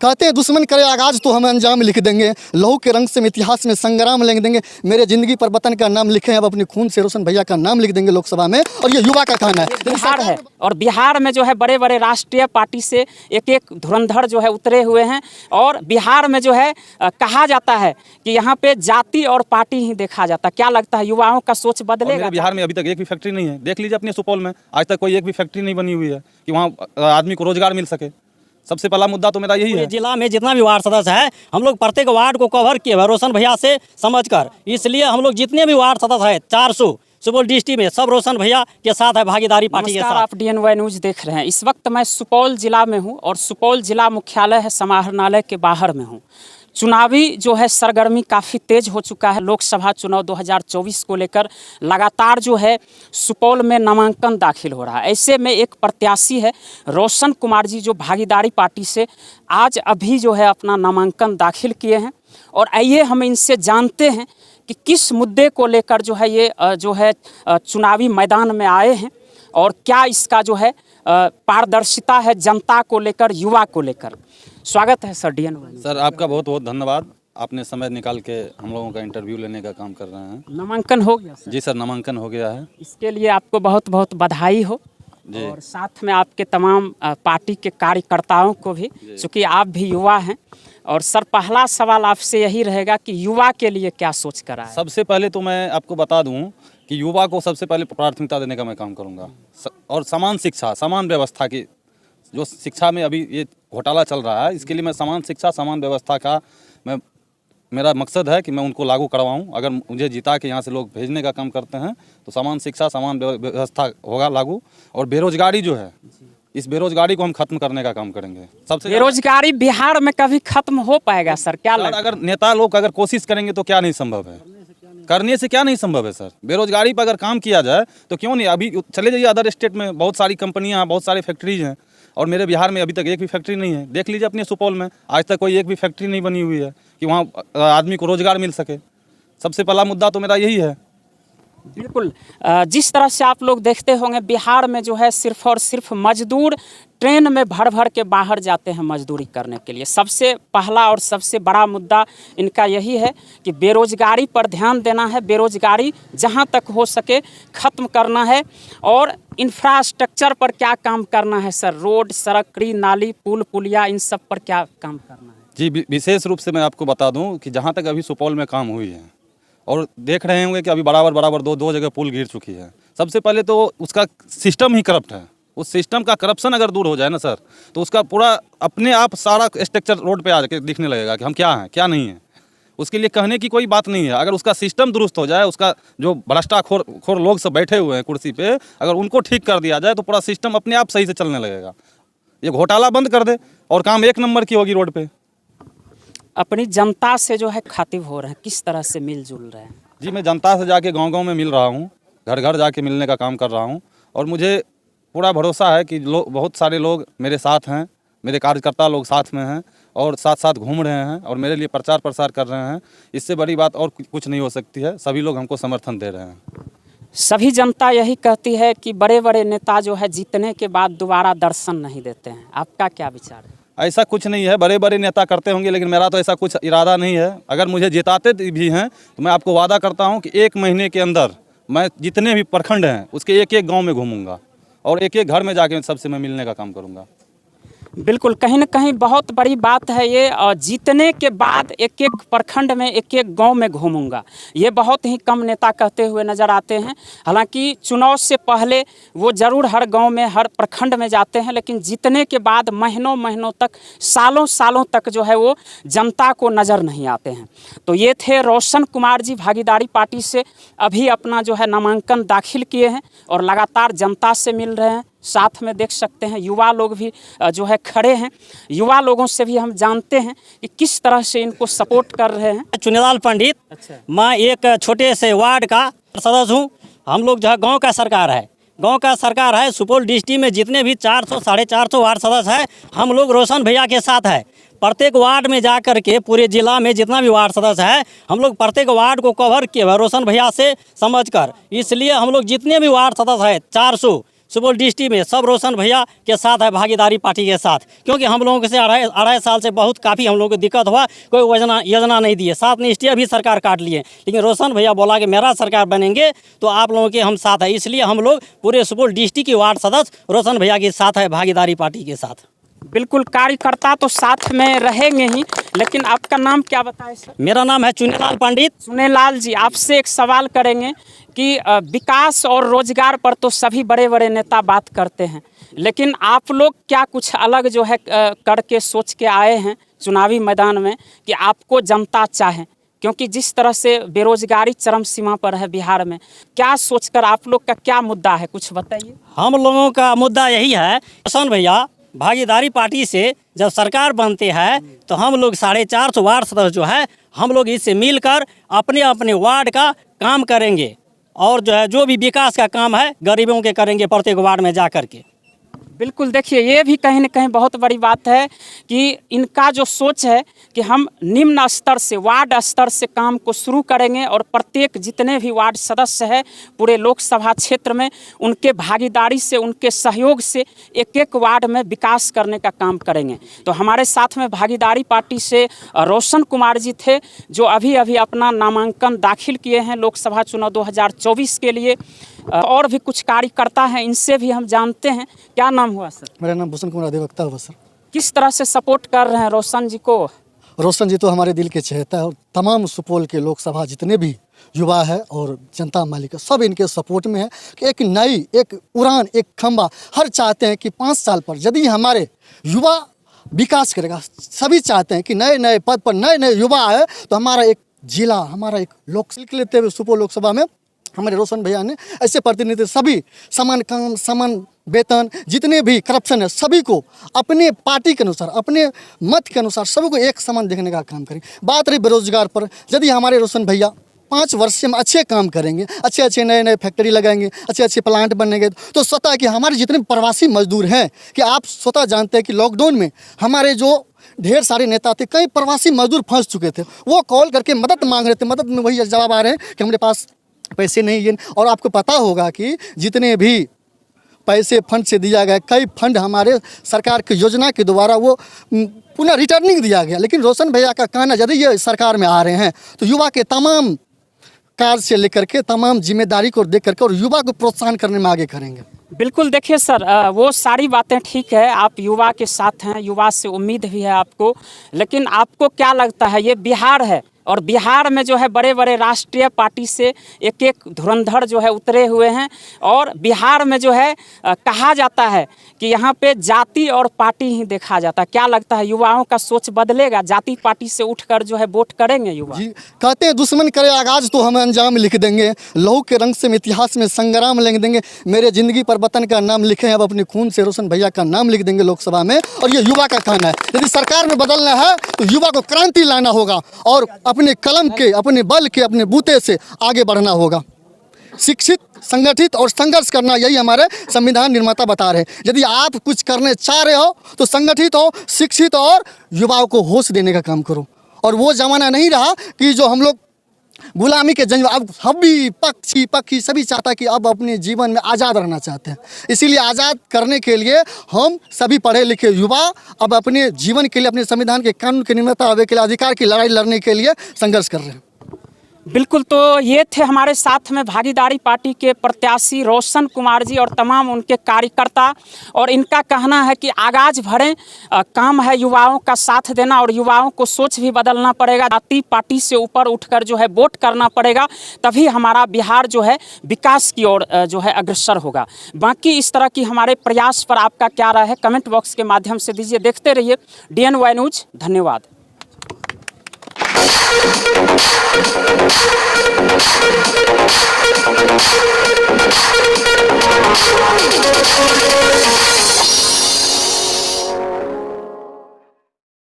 कहते हैं दुश्मन करे आगाज तो हम अंजाम लिख देंगे, लहू के रंग से इतिहास में संग्राम लिख देंगे। मेरे जिंदगी पर वतन का नाम लिखे हैं, अब अपने खून से रोशन भैया का नाम लिख देंगे लोकसभा में। और ये युवा का कहना है। बिहार है और बिहार में जो है बड़े बड़े राष्ट्रीय पार्टी से एक एक धुरंधर जो है उतरे हुए हैं। और बिहार में जो है कहा जाता है कि यहाँ पे जाति और पार्टी ही देखा जाता है। क्या लगता है युवाओं का सोच बदलेगा? बिहार में अभी तक एक भी फैक्ट्री नहीं है। देख लीजिए अपने सुपौल में आज तक कोई एक भी फैक्ट्री नहीं बनी हुई है कि वहाँ आदमी को रोजगार मिल सके। सबसे पहला मुद्दा तो मेरा यही है। जिला में जितना भी वार्ड सदस्य है हम लोग प्रत्येक वार्ड को कवर किए हैं रोशन भैया से समझकर, इसलिए हम लोग जितने भी वार्ड सदस्य है 400 सुपौल डिस्ट्रिक्ट में सब रोशन भैया के साथ है, भागीदारी पार्टी के साथ। आप DNY न्यूज़ देख रहे हैं। इस वक्त मैं सुपौल जिला में हूँ और सुपौल जिला मुख्यालय है समाहरणालय के बाहर में हूँ। चुनावी जो है सरगर्मी काफ़ी तेज हो चुका है। लोकसभा चुनाव 2024 को लेकर लगातार जो है सुपौल में नामांकन दाखिल हो रहा है। ऐसे में एक प्रत्याशी है रोशन कुमार जी जो भागीदारी पार्टी से आज अभी जो है अपना नामांकन दाखिल किए हैं। और आइए हम इनसे जानते हैं कि किस मुद्दे को लेकर जो है ये जो है चुनावी मैदान में आए हैं और क्या इसका जो है पारदर्शिता है जनता को लेकर, युवा को लेकर। स्वागत है सर DNY। सर आपका बहुत बहुत धन्यवाद, आपने समय निकाल के हम लोगों का इंटरव्यू लेने का काम कर रहे हैं। नामांकन हो गया सर? जी सर, नामांकन हो गया है। इसके लिए आपको बहुत बहुत बधाई हो और साथ में आपके तमाम पार्टी के कार्यकर्ताओं को भी, चूँकि आप भी युवा हैं। और सर पहला सवाल आपसे यही रहेगा कि युवा के लिए क्या सोच कर आए? सबसे पहले तो मैं आपको बता दूं कि युवा को सबसे पहले प्राथमिकता देने का मैं काम करूंगा और समान शिक्षा, समान व्यवस्था की जो शिक्षा में अभी ये घोटाला चल रहा है, इसके लिए मैं समान शिक्षा, समान व्यवस्था का मेरा मकसद है कि मैं उनको लागू करवाऊं। अगर मुझे जिता के यहाँ से लोग भेजने का काम करते हैं तो समान शिक्षा, समान व्यवस्था होगा लागू। और बेरोजगारी जो है, इस बेरोजगारी को हम खत्म करने का काम करेंगे। सबसे बेरोजगारी बिहार में कभी खत्म हो पाएगा सर? क्या लगता है? अगर नेता लोग अगर कोशिश करेंगे तो क्या नहीं संभव है? करने से क्या नहीं संभव है सर? बेरोजगारी पर अगर काम किया जाए तो क्यों नहीं? अभी चले जाइए अदर स्टेट में, बहुत सारी कंपनियां, बहुत सारे फैक्ट्रीज हैं और मेरे बिहार में अभी तक एक भी फैक्ट्री नहीं है। देख लीजिए अपने सुपौल में आज तक कोई एक भी फैक्ट्री नहीं बनी हुई है कि वहाँ आदमी को रोजगार मिल सके। सबसे पहला मुद्दा तो मेरा यही है। बिल्कुल, जिस तरह से आप लोग देखते होंगे बिहार में जो है सिर्फ और सिर्फ मजदूर ट्रेन में भर भर के बाहर जाते हैं मजदूरी करने के लिए। सबसे पहला और सबसे बड़ा मुद्दा इनका यही है कि बेरोजगारी पर ध्यान देना है, बेरोजगारी जहां तक हो सके ख़त्म करना है। और इंफ्रास्ट्रक्चर पर क्या काम करना है सर? रोड, सड़क, नाली, पुल, पुलिया, इन सब पर क्या काम करना है? जी, विशेष रूप से मैं आपको बता दूं कि जहाँ तक अभी सुपौल में काम हुई है और देख रहे होंगे कि अभी बराबर दो जगह पुल गिर चुकी है। सबसे पहले तो उसका सिस्टम ही करप्ट है। उस सिस्टम का करप्शन अगर दूर हो जाए ना सर, तो उसका पूरा अपने आप सारा स्ट्रक्चर रोड पे आके दिखने लगेगा कि हम क्या हैं क्या नहीं है। उसके लिए कहने की कोई बात नहीं है। अगर उसका सिस्टम दुरुस्त हो जाए, उसका जो भ्रष्टाखोर लोग सब बैठे हुए हैं कुर्सी पे, अगर उनको ठीक कर दिया जाए तो पूरा सिस्टम अपने आप सही से चलने लगेगा। ये घोटाला बंद कर दे और काम एक नंबर की होगी रोड पे। अपनी जनता से जो है खातिब हो रहे हैं, किस तरह से मिलजुल रहे हैं? जी, मैं जनता से जाके गांव-गांव में मिल रहा हूं, घर घर जाके मिलने का काम कर रहा हूं और मुझे पूरा भरोसा है कि बहुत सारे लोग मेरे साथ हैं, मेरे कार्यकर्ता लोग साथ में हैं और साथ साथ घूम रहे हैं और मेरे लिए प्रचार प्रसार कर रहे हैं। इससे बड़ी बात और कुछ नहीं हो सकती है। सभी लोग हमको समर्थन दे रहे हैं। सभी जनता यही कहती है कि बड़े बड़े नेता जो है जीतने के बाद दोबारा दर्शन नहीं देते हैं। आपका क्या विचार है? ऐसा कुछ नहीं है। बड़े बड़े नेता करते होंगे लेकिन मेरा तो ऐसा कुछ इरादा नहीं है। अगर मुझे जिताते भी हैं तो मैं आपको वादा करता हूं कि 1 महीने के अंदर मैं जितने भी प्रखंड हैं उसके एक एक गांव में घूमूंगा और एक एक घर में जाके सबसे मैं मिलने का काम करूंगा। बिल्कुल, कहीं न कहीं बहुत बड़ी बात है ये। और जीतने के बाद एक एक प्रखंड में, एक एक गांव में घूमूंगा, ये बहुत ही कम नेता कहते हुए नज़र आते हैं। हालांकि चुनाव से पहले वो ज़रूर हर गांव में, हर प्रखंड में जाते हैं, लेकिन जीतने के बाद महीनों महीनों तक, सालों सालों तक जो है वो जनता को नज़र नहीं आते हैं। तो ये थे रोशन कुमार जी, भागीदारी पार्टी से अभी अपना जो है नामांकन दाखिल किए हैं और लगातार जनता से मिल रहे हैं। साथ में देख सकते हैं युवा लोग भी जो है खड़े हैं। युवा लोगों से भी हम जानते हैं कि किस तरह से इनको सपोर्ट कर रहे हैं। चुनीलाल पंडित, मैं एक छोटे से वार्ड का सदस्य हूँ। हम लोग जो है गाँव का सरकार है, सुपौल डिस्ट्रिक्ट में जितने भी 400 साढ़े 400 वार्ड सदस्य है, हम लोग रोशन भैया के साथ है। प्रत्येक वार्ड में जा कर के पूरे जिला में जितना भी वार्ड सदस्य है हम लोग प्रत्येक वार्ड को कवर किए रोशन भैया से समझकर, इसलिए हम लोग जितने भी वार्ड सदस्य है 400 सुपौल डिस्ट्रिक्ट में सब रोशन भैया के साथ है, भागीदारी पार्टी के साथ। क्योंकि हम लोगों से अढ़ाई साल से बहुत काफ़ी हम लोगों को दिक्कत हुआ, कोई योजना नहीं दी है। 7 निष्ठियाँ भी सरकार काट लिए, लेकिन रोशन भैया बोला कि मेरा सरकार बनेंगे तो आप लोगों के हम साथ है। इसलिए हम लोग पूरे सुपौल डिस्ट्रिक्ट की वार्ड सदस्य रोशन भैया के साथ है, भागीदारी पार्टी के साथ। बिल्कुल, कार्यकर्ता तो साथ में रहेंगे ही, लेकिन आपका नाम क्या बताएं सर? मेरा नाम है चुनीलाल पंडित। सुनेलाल जी, आपसे एक सवाल करेंगे कि विकास और रोजगार पर तो सभी बड़े बड़े नेता बात करते हैं, लेकिन आप लोग क्या कुछ अलग जो है करके सोच के आए हैं चुनावी मैदान में कि आपको जनता चाहे? क्योंकि जिस तरह से बेरोजगारी चरम सीमा पर है बिहार में, क्या सोचकर आप लोग का क्या मुद्दा है, कुछ बताइए। हम लोगों का मुद्दा यही है, रोशन भैया भागीदारी पार्टी से जब सरकार बनते हैं तो हम लोग 450 वार्ड सदस्य जो है, हम लोग इससे मिलकर अपने अपने वार्ड का काम करेंगे और जो है जो भी विकास का काम है गरीबों के करेंगे प्रत्येक वार्ड में जा कर के। बिल्कुल, देखिए ये भी कहीं न कहीं बहुत बड़ी बात है कि इनका जो सोच है कि हम निम्न स्तर से, वार्ड स्तर से काम को शुरू करेंगे और प्रत्येक जितने भी वार्ड सदस्य हैं पूरे लोकसभा क्षेत्र में, उनके भागीदारी से, उनके सहयोग से एक एक वार्ड में विकास करने का काम करेंगे। तो हमारे साथ में भागीदारी पार्टी से रोशन कुमार जी थे, जो अभी अभी अपना नामांकन दाखिल किए हैं लोकसभा चुनाव 2024 के लिए। और भी कुछ कार्यकर्ता हैं, इनसे भी हम जानते हैं। क्या नाम हुआ सर? मेरा नाम भूषण कुमार अधिवक्ता हुआ सर। किस तरह से सपोर्ट कर रहे हैं रोशन जी को? रोशन जी तो हमारे दिल के चहेता है और तमाम सुपौल के लोकसभा जितने भी युवा है और जनता मालिक है, सब इनके सपोर्ट में है कि एक नई, एक उड़ान, एक खंबा हर चाहते हैं कि 5 साल पर यदि हमारे युवा विकास करेगा। सभी चाहते हैं कि नए नए पद पर नए नए युवा आए तो हमारा एक जिला, हमारा एक लोकसभा लेते हुए सुपौल लोकसभा में हमारे रोशन भैया ने ऐसे प्रतिनिधि सभी समान काम, समान वेतन, जितने भी करप्शन है सभी को अपने पार्टी के अनुसार, अपने मत के अनुसार सभी को एक समान देखने का काम करें। बात रही बेरोजगार पर, यदि हमारे रोशन भैया 5 वर्ष में अच्छे काम करेंगे, अच्छे अच्छे नए नए फैक्ट्री लगाएंगे, अच्छे अच्छे प्लांट बनेंगे, तो स्वतः कि हमारे जितने प्रवासी मजदूर हैं, कि आप स्वतः जानते हैं कि लॉकडाउन में हमारे जो ढेर सारे नेता थे, कई प्रवासी मजदूर फंस चुके थे, वो कॉल करके मदद मांग रहे थे। मदद में वही जवाब आ रहे हैं कि हमारे पास पैसे नहीं है। और आपको पता होगा कि जितने भी पैसे फंड से दिया गया, कई फंड हमारे सरकार की योजना के द्वारा वो पुनः रिटर्निंग दिया गया। लेकिन रोशन भैया का कहना, यदि ये सरकार में आ रहे हैं तो युवा के तमाम कार्य से लेकर के तमाम जिम्मेदारी को देख करके और युवा को प्रोत्साहन करने में आगे करेंगे। बिल्कुल, देखिए सर, वो सारी बातें ठीक है, आप युवा के साथ हैं, युवा से उम्मीद भी है आपको, लेकिन आपको क्या लगता है, ये बिहार है और बिहार में जो है बड़े बड़े राष्ट्रीय पार्टी से एक एक धुरंधर जो है उतरे हुए हैं, और बिहार में जो है कहा जाता है कि यहाँ पे जाति और पार्टी ही देखा जाता है। क्या लगता है युवाओं का सोच बदलेगा, जाति पार्टी से उठकर जो है वोट करेंगे युवा? जी, कहते हैं दुश्मन करे आगाज तो हम अंजाम लिख देंगे, लहू के रंग से इतिहास में संग्राम लिख देंगे, मेरे जिंदगी पर वतन का नाम लिखे हैं, अब अपने खून से रोशन भैया का नाम लिख देंगे लोकसभा में। और ये युवा का कहना है, यदि सरकार में बदलना है तो युवा को क्रांति लाना होगा और अपने कलम के, अपने बल के, अपने बूते से आगे बढ़ना होगा। शिक्षित, संगठित और संघर्ष करना, यही हमारे संविधान निर्माता बता रहे हैं। यदि आप कुछ करने चाह रहे हो तो संगठित हो, शिक्षित और युवाओं को होश देने का काम करो। और वो जमाना नहीं रहा कि जो हम लोग गुलामी के जंजीर, अब सभी पक्षी सभी चाहता कि अब अपने जीवन में आज़ाद रहना चाहते हैं। इसीलिए आज़ाद करने के लिए हम सभी पढ़े लिखे युवा अब अपने जीवन के लिए, अपने संविधान के कानून के निर्माता होने के लिए, अधिकार की लड़ाई लड़ने के लिए संघर्ष कर रहे हैं। बिल्कुल, तो ये थे हमारे साथ में भागीदारी पार्टी के प्रत्याशी रोशन कुमार जी और तमाम उनके कार्यकर्ता, और इनका कहना है कि आगाज भरें, काम है युवाओं का साथ देना और युवाओं को सोच भी बदलना पड़ेगा, जाति पार्टी से ऊपर उठकर जो है वोट करना पड़ेगा, तभी हमारा बिहार जो है विकास की ओर जो है अग्रसर होगा। बाकी इस तरह की हमारे प्रयास पर आपका क्या राय है, कमेंट बॉक्स के माध्यम से दीजिए। देखते रहिए DNY न्यूज़। धन्यवाद। We'll be right back.